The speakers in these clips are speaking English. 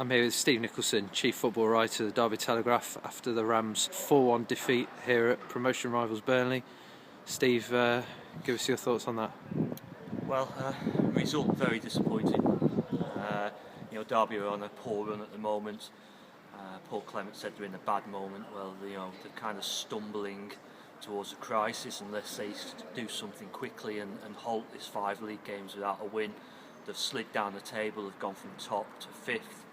I'm here with Steve Nicholson, Chief Football Writer of the Derby Telegraph, after the Rams' 4-1 defeat here at promotion rivals Burnley. Steve, give us your thoughts on that. Well, result very disappointing. Derby are on a poor run at the moment. Paul Clement said they're in a bad moment. Well, they're kind of stumbling towards a crisis unless they do something quickly and halt this 5 league games without a win. They've slid down the table, they've gone from top to 5th.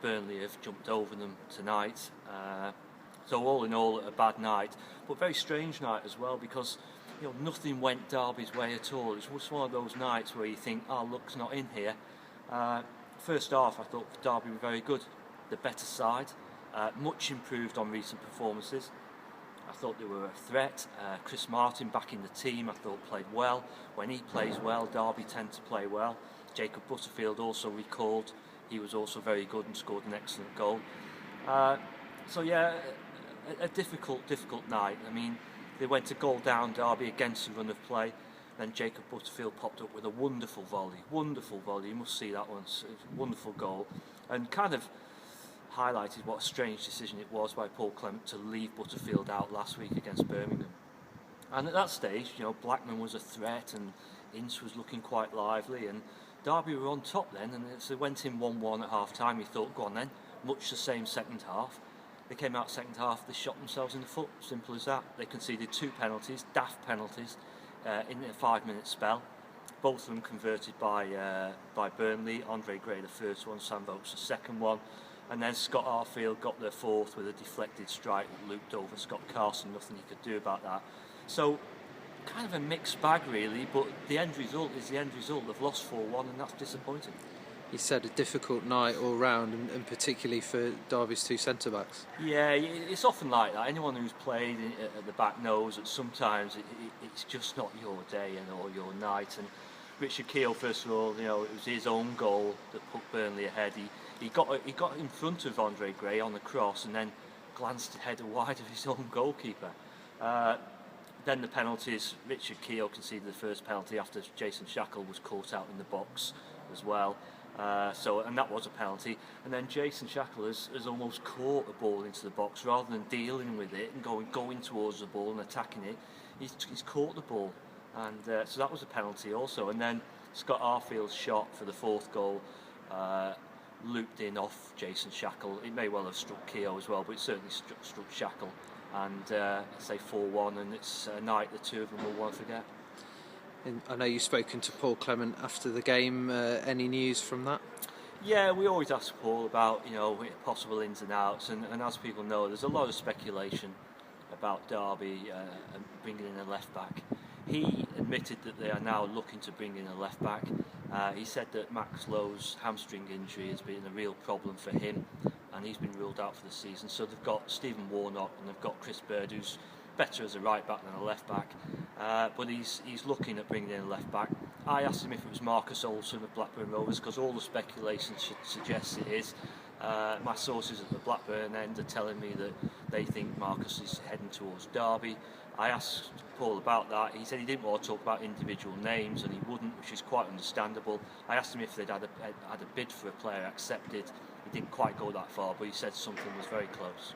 Burnley have jumped over them tonight. So all in all, a bad night, but very strange night as well, because nothing went Derby's way at all. It was one of those nights where you think, luck's not in here. First half, I thought Derby were very good, the better side, much improved on recent performances. I thought they were a threat. Chris Martin back in the team, I thought played well. When he plays well, Derby tend to play well. Jacob Butterfield also recalled. He was also very good and scored an excellent goal. A difficult night. I mean, they went a goal down, Derby, against the run of play. Then Jacob Butterfield popped up with a wonderful volley. You must see that one. It's a wonderful goal, and kind of highlighted what a strange decision it was by Paul Clement to leave Butterfield out last week against Birmingham. And at that stage, Blackman was a threat and Ince was looking quite lively, and Derby were on top then, and as they went in 1-1 at half-time, you thought, go on then, much the same second half. They came out second half, they shot themselves in the foot, simple as that. They conceded 2 penalties, daft penalties, in a 5-minute spell. Both of them converted by Burnley. Andre Gray the first one, Sam Vokes the second one. And then Scott Arfield got their fourth with a deflected strike that looped over Scott Carson, nothing he could do about that. So, kind of a mixed bag really, but the end result is the end result. They've lost 4-1 and that's disappointing. You said a difficult night all round, and particularly for Derby's 2 centre-backs. Yeah, it's often like that. Anyone who's played at the back knows that sometimes it's just not your day or your night. And Richard Keogh, first of all, it was his own goal that put Burnley ahead. He got in front of Andre Gray on the cross and then glanced ahead wide of his own goalkeeper. Then the penalties, Richard Keogh conceded the first penalty after Jason Shackle was caught out in the box as well. And that was a penalty. And then Jason Shackle has almost caught the ball into the box rather than dealing with it and going towards the ball and attacking it. He's caught the ball, and so that was a penalty also. And then Scott Arfield's shot for the 4th goal looped in off Jason Shackle. It may well have struck Keogh as well, but it certainly struck Shackle. And say 4-1, and it's a night the two of them will want to forget. I know you've spoken to Paul Clement after the game. Any news from that? Yeah, we always ask Paul about possible ins and outs, and as people know, there's a lot of speculation about Derby and bringing in a left back. He admitted that they are now looking to bring in a left back. He said that Max Lowe's hamstring injury has been a real problem for him, and he's been ruled out for the season. So they've got Stephen Warnock and they've got Chris Bird, who's better as a right back than a left back, but he's looking at bringing in a left back. I asked him if it was Marcus Olsen of Blackburn Rovers, because all the speculation suggests it is. My sources at the Blackburn end are telling me that they think Marcus is heading towards Derby. I asked Paul about that. He said he didn't want to talk about individual names, and he wouldn't, which is quite understandable. I asked him if they'd had a bid for a player accepted. He didn't quite go that far, but he said something was very close.